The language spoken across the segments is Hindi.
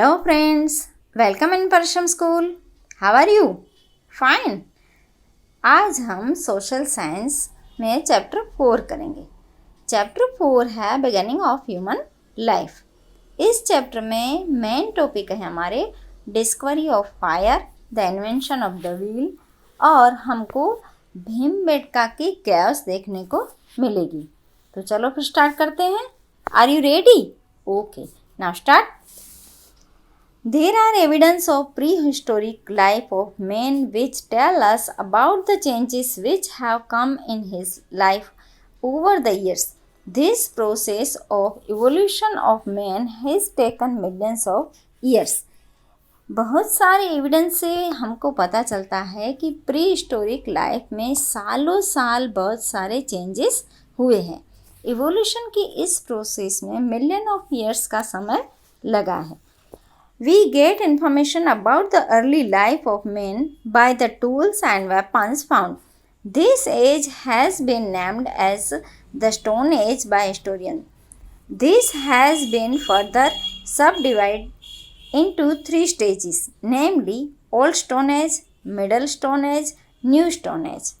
हेलो फ्रेंड्स, वेलकम इन परशम school. How are you? Fine. आज हम सोशल साइंस में चैप्टर 4 करेंगे। चैप्टर 4 है बिगिनिंग ऑफ ह्यूमन लाइफ। इस चैप्टर में मेन टॉपिक है हमारे discovery of fire, the invention of the wheel, और हमको भीमबेटका की कैव्स देखने को मिलेगी। तो चलो फिर स्टार्ट करते हैं। Are you ready? Okay, now start. There are evidence of prehistoric life of man which tell us about the changes which have come in his life over the years. This process of evolution of man has taken millions of years. बहुत सारे एविडेंस से हमको पता चलता है कि प्री हिस्टोरिक लाइफ में सालों साल बहुत सारे चेंजेस हुए हैं। इवोल्यूशन की इस प्रोसेस में मिलियन ऑफ ईयर्स का समय लगा है। We get information about the early life of men by the tools and weapons found. This age has been named as the Stone Age by historians. This has been further subdivided into 3 stages, namely Old Stone Age, Middle Stone Age, New Stone Age.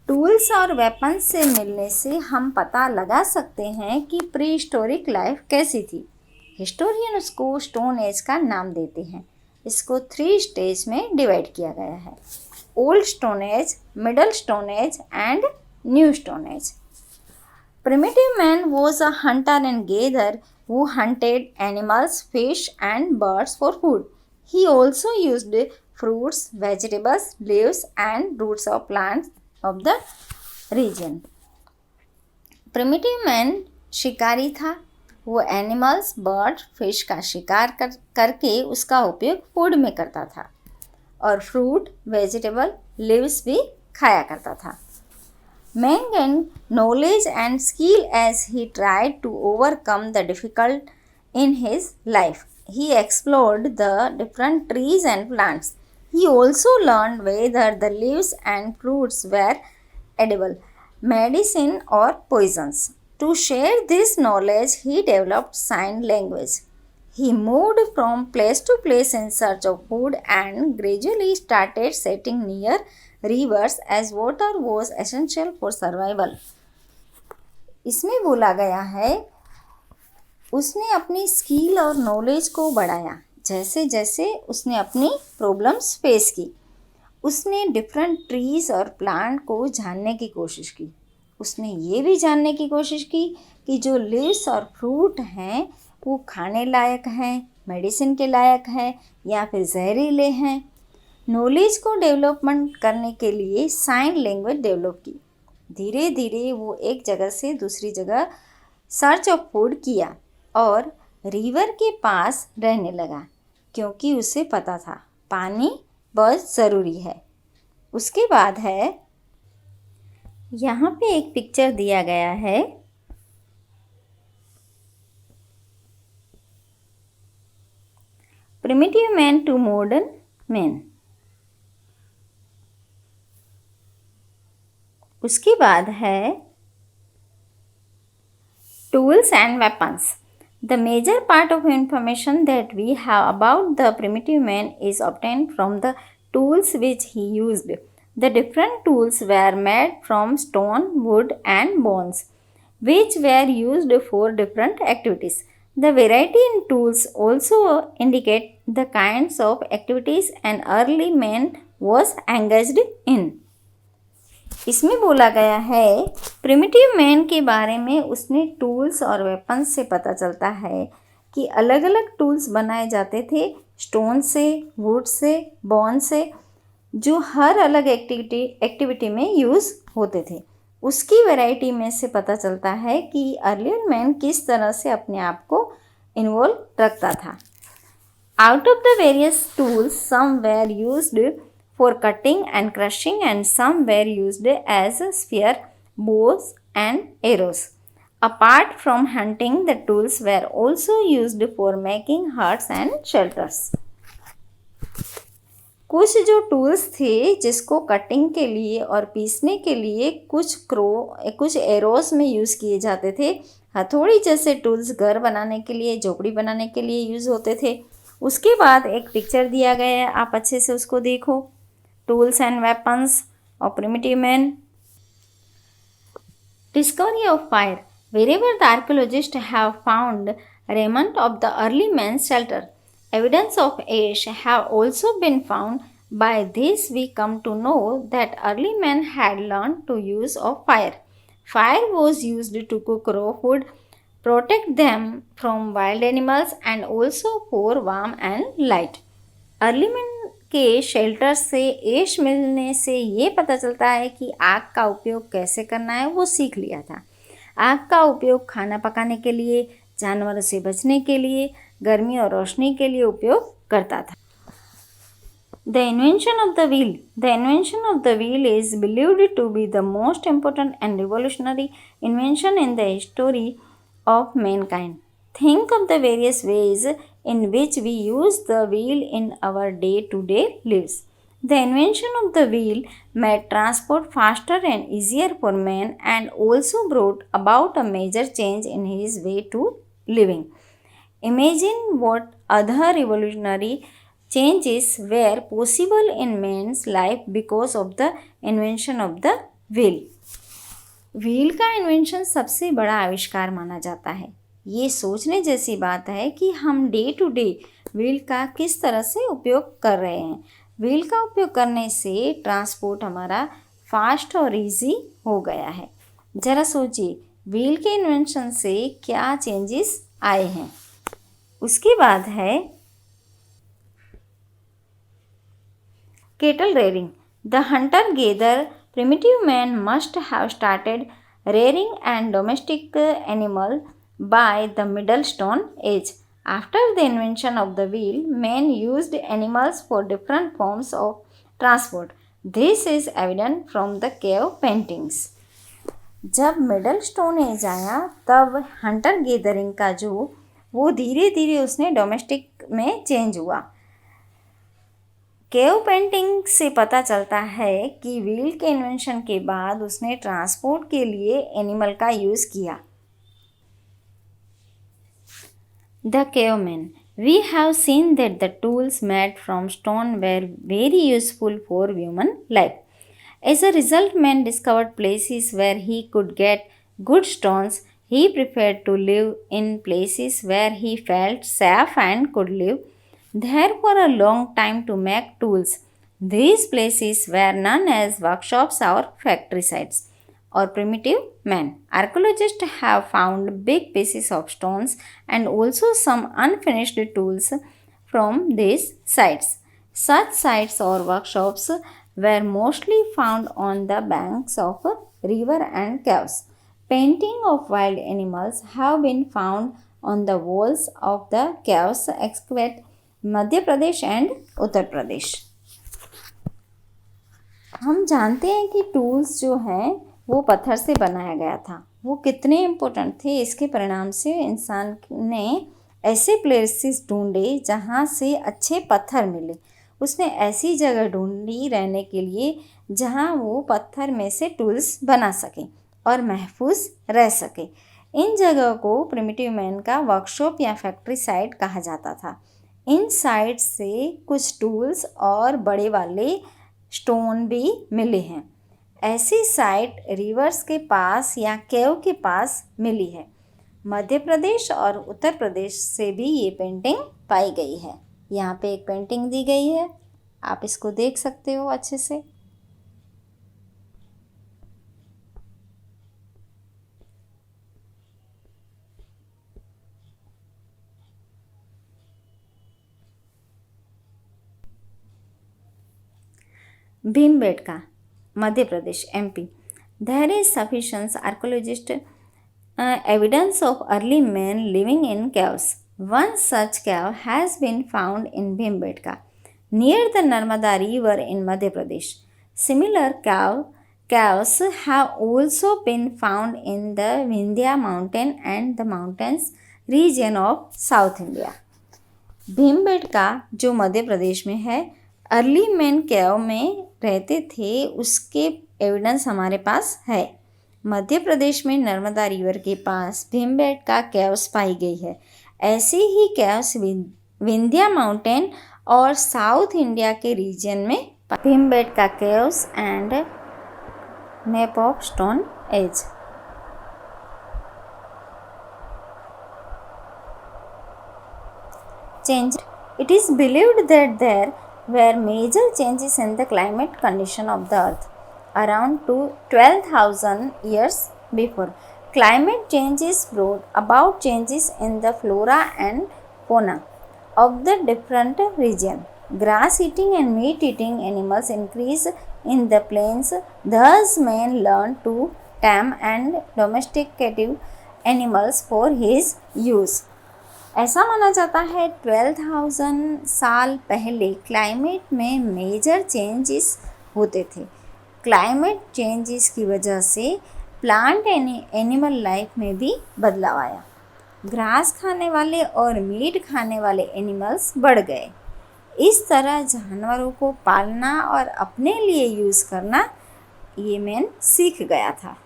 Tools और वेपन्स से मिलने से हम पता लगा सकते हैं कि प्री हिस्टोरिक लाइफ कैसी थी। हिस्टोरियन उसको स्टोन एज का नाम देते हैं। इसको 3 स्टेज में डिवाइड किया गया है: old stone age, middle stone age and new stone age. Primitive man was a hunter and gather who hunted animals, fish and birds for food. He also used fruits, vegetables, leaves and roots of plants of the region. Primitive man शिकारी था। वो एनिमल्स, बर्ड, फिश का शिकार करके उसका उपयोग फूड में करता था और फ्रूट, वेजिटेबल, लीव्स भी खाया करता था। Man gained knowledge and skill as he tried to overcome the difficult in his life. He explored the different trees and plants. He also learned whether the leaves and fruits were edible, medicine और poisons. To share this knowledge, he developed sign language. He moved from place to place in search of food and gradually started setting near rivers as water was essential for survival. इसमें बोला गया है उसने अपनी स्किल और नॉलेज को बढ़ाया। जैसे जैसे उसने अपनी प्रॉब्लम्स फेस की, उसने डिफरेंट ट्रीज और प्लांट को जानने की कोशिश की। उसने ये भी जानने की कोशिश की कि जो लीव्स और फ्रूट हैं वो खाने लायक हैं, मेडिसिन के लायक हैं या फिर जहरीले हैं। नॉलेज को डेवलपमेंट करने के लिए साइन लैंग्वेज डेवलप की। धीरे धीरे वो एक जगह से दूसरी जगह सर्च ऑफ फूड किया और रिवर के पास रहने लगा, क्योंकि उसे पता था पानी बहुत ज़रूरी है। उसके बाद है, यहाँ पे एक पिक्चर दिया गया है। Primitive man to modern man. उसके बाद है tools and weapons. The major part of information that we have about the primitive man is obtained from the tools which he used. The different tools were made from stone, wood and bones, which were used for different activities. The variety in tools also indicate the kinds of activities an early man was engaged in. इसमें बोला गया है प्रिमिटिव मैन के बारे में उसने टूल्स और वेपन्स से पता चलता है कि अलग अलग टूल्स बनाए जाते थे स्टोन से, वुड से, बोन से, जो हर अलग एक्टिविटी में यूज़ होते थे। उसकी वैरायटी में से पता चलता है कि अर्लियर मैन किस तरह से अपने आप को इन्वॉल्व रखता था। Out of the various tools, some were used for cutting and crushing and some were used as spear, bows and arrows. Apart from hunting, the tools were also used for making huts and shelters. कुछ जो टूल्स थे जिसको कटिंग के लिए और पीसने के लिए कुछ एरोस में यूज़ किए जाते थे, हथौड़ी जैसे टूल्स घर बनाने के लिए, झोपड़ी बनाने के लिए यूज़ होते थे। उसके बाद एक पिक्चर दिया गया है, आप अच्छे से उसको देखो। Tools and weapons of primitive man. Discovery of fire. Wherever the archaeologists have found remnant of the early man's shelter, evidence of ash have also been found. By this we come to know that early men had learned to use of fire. Fire was used to cook raw food, protect them from wild animals, and also for warmth and light. Early man के शेल्टर से ऐश मिलने से ये पता चलता है कि आग का उपयोग कैसे करना है वो सीख लिया था। आग का उपयोग खाना पकाने के लिए, जानवरों से बचने के लिए, गर्मी और रोशनी के लिए उपयोग करता था। The invention of the wheel. The invention of the wheel is believed to be the most important and revolutionary invention in the history of mankind. Think of the various ways in which we use the wheel in our day-to-day lives. The invention of the wheel made transport faster and easier for man and also brought about a major change in his way to living. Imagine what other revolutionary changes were possible in man's life because of the invention of the wheel. Wheel का इन्वेंशन सबसे बड़ा आविष्कार माना जाता है। ये सोचने जैसी बात है कि हम डे टू डे व्हील का किस तरह से उपयोग कर रहे हैं। व्हील का उपयोग करने से ट्रांसपोर्ट हमारा फास्ट और इजी हो गया है। ज़रा सोचिए व्हील के इन्वेंशन से क्या चेंजेस आए हैं। उसके बाद है cattle rearing. The hunter-gatherer primitive man must have started rearing and domestic animal by the Middle Stone Age. After the invention of the wheel, men used animals for different forms of transport. This is evident from the cave paintings. जब मिडल स्टोन एज आया तब हंटर गैदरिंग का जो वो धीरे धीरे उसने डोमेस्टिक में चेंज हुआ। केव पेंटिंग से पता चलता है कि व्हील के इन्वेंशन के बाद उसने ट्रांसपोर्ट के लिए एनिमल का यूज़ किया। The cavemen. We have seen that the tools made from stone were very useful for human life. As a result, man discovered places where he could get good stones. He preferred to live in places where he felt safe and could live there for a long time to make tools. These places were known as workshops or factory sites or primitive men. Archaeologists have found big pieces of stones and also some unfinished tools from these sites. Such sites or workshops were mostly found on the banks of river and caves. Painting of wild animals have been found on the walls of the caves excavated Madhya Pradesh and Uttar Pradesh. हम जानते हैं कि टूल्स जो हैं वो पत्थर से बनाया गया था। वो कितने इम्पोर्टेंट थे, इसके परिणाम से इंसान ने ऐसे प्लेसेस ढूंढे जहाँ से अच्छे पत्थर मिले। उसने ऐसी जगह ढूंढी रहने के लिए जहाँ वो पत्थर में से टूल्स बना सके और महफूज रह सके। इन जगह को प्रिमिटिव मैन का वर्कशॉप या फैक्ट्री साइट कहा जाता था। इन साइट से कुछ टूल्स और बड़े वाले स्टोन भी मिले हैं। ऐसी साइट रिवर्स के पास या केव के पास मिली है। मध्य प्रदेश और उत्तर प्रदेश से भी ये पेंटिंग पाई गई है। यहाँ पे एक पेंटिंग दी गई है, आप इसको देख सकते हो अच्छे से। Bhimbetka, Madhya Pradesh, MP. There is sufficient archaeologist evidence of early men living in caves. One such cave has been found in Bhimbetka, near the Narmada River in Madhya Pradesh. Similar caves have also been found in the Vindhya mountain and the mountains region of South India. Bhimbetka जो मध्य प्रदेश में है, अर्ली मैन केव में रहते थे, उसके एविडेंस हमारे पास है। मध्य प्रदेश में नर्मदा रिवर के पास भीमबेटका केव्स पाई गई है। ऐसे ही केव्स विंध्या माउंटेन और साउथ इंडिया के रीजन में Bhimbetka caves and map of stone age. Change. It is believed that there were major changes in the climate condition of the earth around 12,000 years before. Climate changes brought about changes in the flora and fauna of the different region. Grass eating and meat eating animals increase in the plains. Thus man learned to tame and domesticated animals for his use. ऐसा माना जाता है 12,000 साल पहले क्लाइमेट में मेजर चेंजेस होते थे। क्लाइमेट चेंजेस की वजह से प्लांट एनिमल लाइफ में भी बदलाव आया। ग्रास खाने वाले और मीट खाने वाले एनिमल्स बढ़ गए। इस तरह जानवरों को पालना और अपने लिए यूज़ करना ये मैन सीख गया था।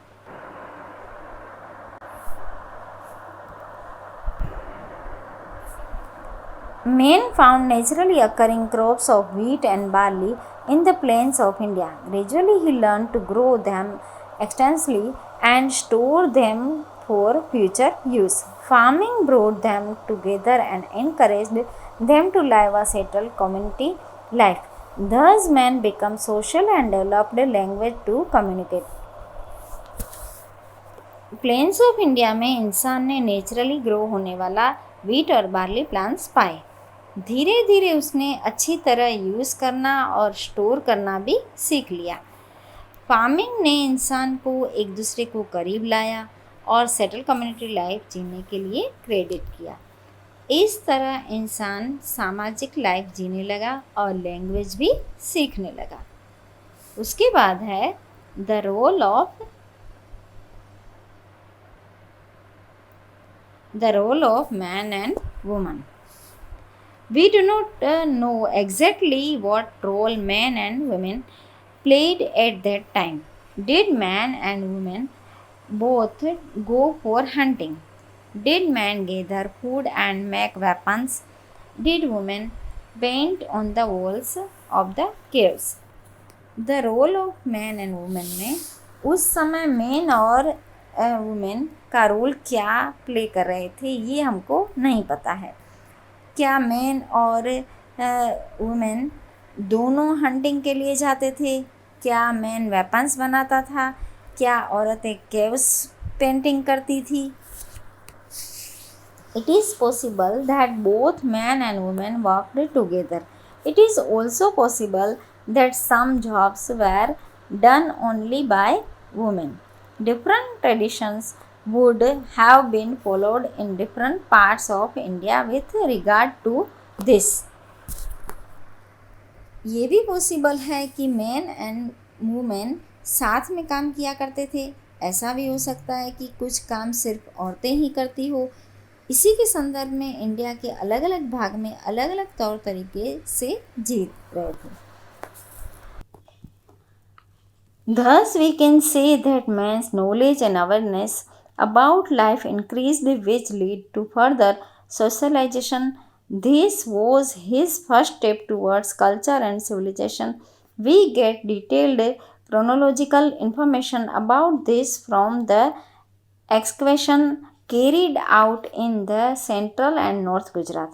Men found naturally occurring crops of wheat and barley in the plains of India. Gradually, he learned to grow them extensively and store them for future use. Farming brought them together and encouraged them to live a settled community life. Thus, men became social and developed a language to communicate. Plains of India में इंसान ने नेचुरली ग्रो होने वाला वीट और बार्ली प्लांट्स पाए। धीरे धीरे उसने अच्छी तरह यूज़ करना और स्टोर करना भी सीख लिया। फार्मिंग ने इंसान को एक दूसरे को करीब लाया और सेटल कम्युनिटी लाइफ जीने के लिए क्रेडिट किया। इस तरह इंसान सामाजिक लाइफ जीने लगा और लैंग्वेज भी सीखने लगा। उसके बाद है the role of man and woman. We do not know exactly what role men and women played at that time. Did men and women both go for hunting? Did men gather food and make weapons? Did women paint on the walls of the caves? The role of men and women में उस समय men और women का रोल क्या प्ले कर रहे थे ये हमको नहीं पता है। क्या मैन और वुमेन दोनों हंटिंग के लिए जाते थे? क्या मैन वेपन्स बनाता था? क्या औरतें केव्स पेंटिंग करती थी? It is possible that both men and women worked together. It is also possible that some jobs were done only by women. Different traditions would have been followed in different parts of India with regard to this. ये भी पॉसिबल है कि मैन एंड वुमेन साथ में काम किया करते थे। ऐसा भी हो सकता है कि कुछ काम सिर्फ औरतें ही करती हो। इसी के संदर्भ में इंडिया के अलग अलग भाग में अलग अलग तौर तरीके से जीत रहे थे। Thus we can say that man's knowledge and awareness about life increased, which lead to further socialization. This was his first step towards culture and civilization. We get detailed chronological information about this from the excavation carried out in the central and north Gujarat.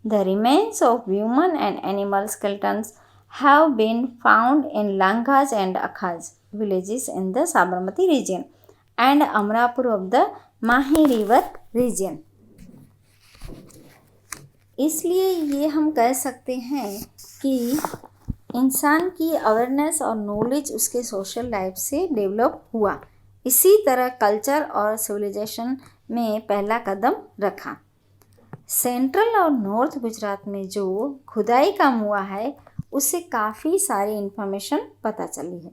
The remains of human and animal skeletons have been found in Langhas and Akhaz villages in the Sabarmati region and Amrapur of the Mahi river region. इसलिए ये हम कह सकते हैं कि इंसान की अवेयरनेस और नॉलेज उसके सोशल लाइफ से डेवलप हुआ। इसी तरह कल्चर और सिविलाइजेशन में पहला कदम रखा। सेंट्रल और नॉर्थ गुजरात में जो खुदाई काम हुआ है उससे काफ़ी सारी इन्फॉर्मेशन पता चली है।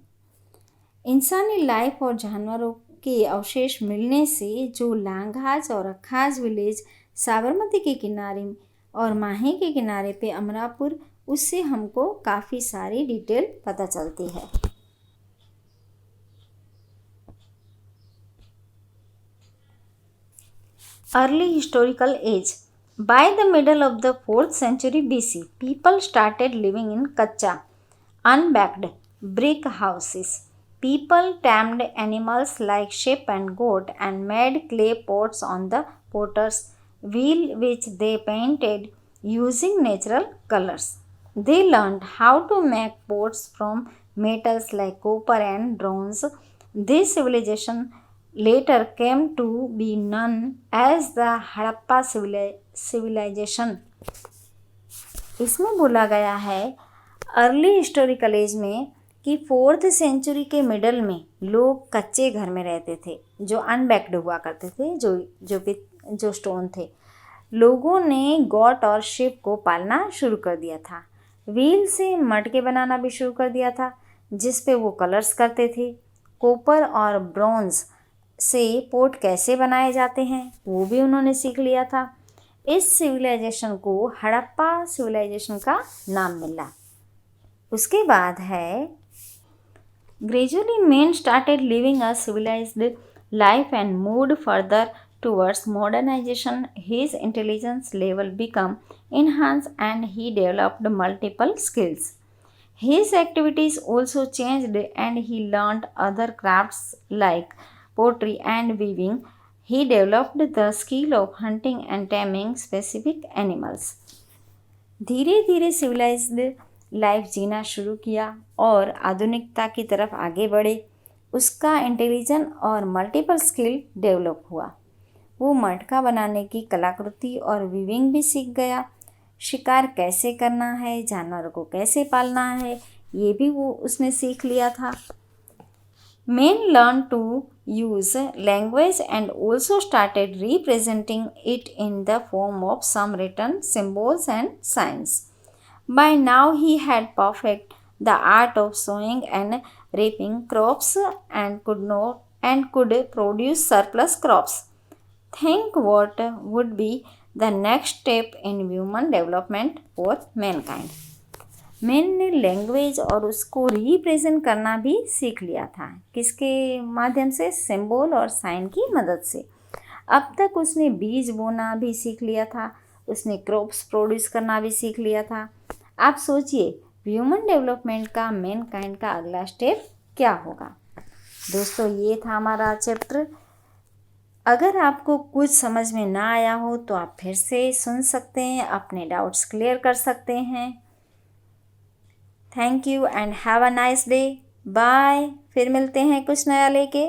इंसानी लाइफ और जानवरों के अवशेष मिलने से जो लांघाज और अखाज विलेज साबरमती के किनारे और माही के किनारे पे अमरापुर, उससे हमको काफ़ी सारी डिटेल पता चलती है। Early historical age. By the middle of the 4th century BC, people started living in kacha, unbacked brick houses. People tamed animals like sheep and goat and made clay pots on the potter's wheel, which they painted using natural colors. They learned how to make pots from metals like copper and bronze. This civilization later came to be known as the Harappa civilization. इसमें बोला गया है अर्ली हिस्टोरिकल एज में कि 4th सेंचुरी के मिडल में लोग कच्चे घर में रहते थे जो अनबैक्ड हुआ करते थे, जो स्टोन थे. लोगों ने गॉट और शिप को पालना शुरू कर दिया था. व्हील से मटके बनाना भी शुरू कर दिया था जिस पे वो कलर्स करते थे. कॉपर और ब्रॉन्ज से पोट कैसे बनाए जाते हैं वो भी उन्होंने सीख लिया था. इस सिविलाइजेशन को हड़प्पा सिविलाइजेशन का नाम मिला. उसके बाद है gradually man started living a civilised life and moved further towards modernisation. His intelligence level become enhanced and he developed multiple skills. His activities also changed and he learned other crafts like pottery and weaving. He developed the skill of hunting and taming specific animals. धीरे धीरे सिविलाइज्ड लाइफ जीना शुरू किया और आधुनिकता की तरफ आगे बढ़े. उसका इंटेलिजेंस और मल्टीपल स्किल डेवलप हुआ. वो मटका बनाने की कलाकृति और वीविंग भी सीख गया. शिकार कैसे करना है, जानवरों को कैसे पालना है, ये भी वो उसने सीख लिया था. Men learned to use language and also started representing it in the form of some written symbols and signs. By now he had perfected the art of sowing and reaping crops and could produce surplus crops. Think what would be the next step in human development for mankind. Man ने लैंग्वेज और उसको रिप्रेजेंट करना भी सीख लिया था. किसके माध्यम से? सिंबल और साइन की मदद से. अब तक उसने बीज बोना भी सीख लिया था. उसने क्रॉप्स प्रोड्यूस करना भी सीख लिया था. आप सोचिए ह्यूमन डेवलपमेंट का मैनकाइंड का अगला स्टेप क्या होगा. दोस्तों ये था हमारा चैप्टर. अगर आपको कुछ समझ में ना आया हो तो आप फिर से सुन सकते हैं, अपने डाउट्स क्लियर कर सकते हैं. Thank you and have a nice day. Bye. फिर मिलते हैं कुछ नया लेके.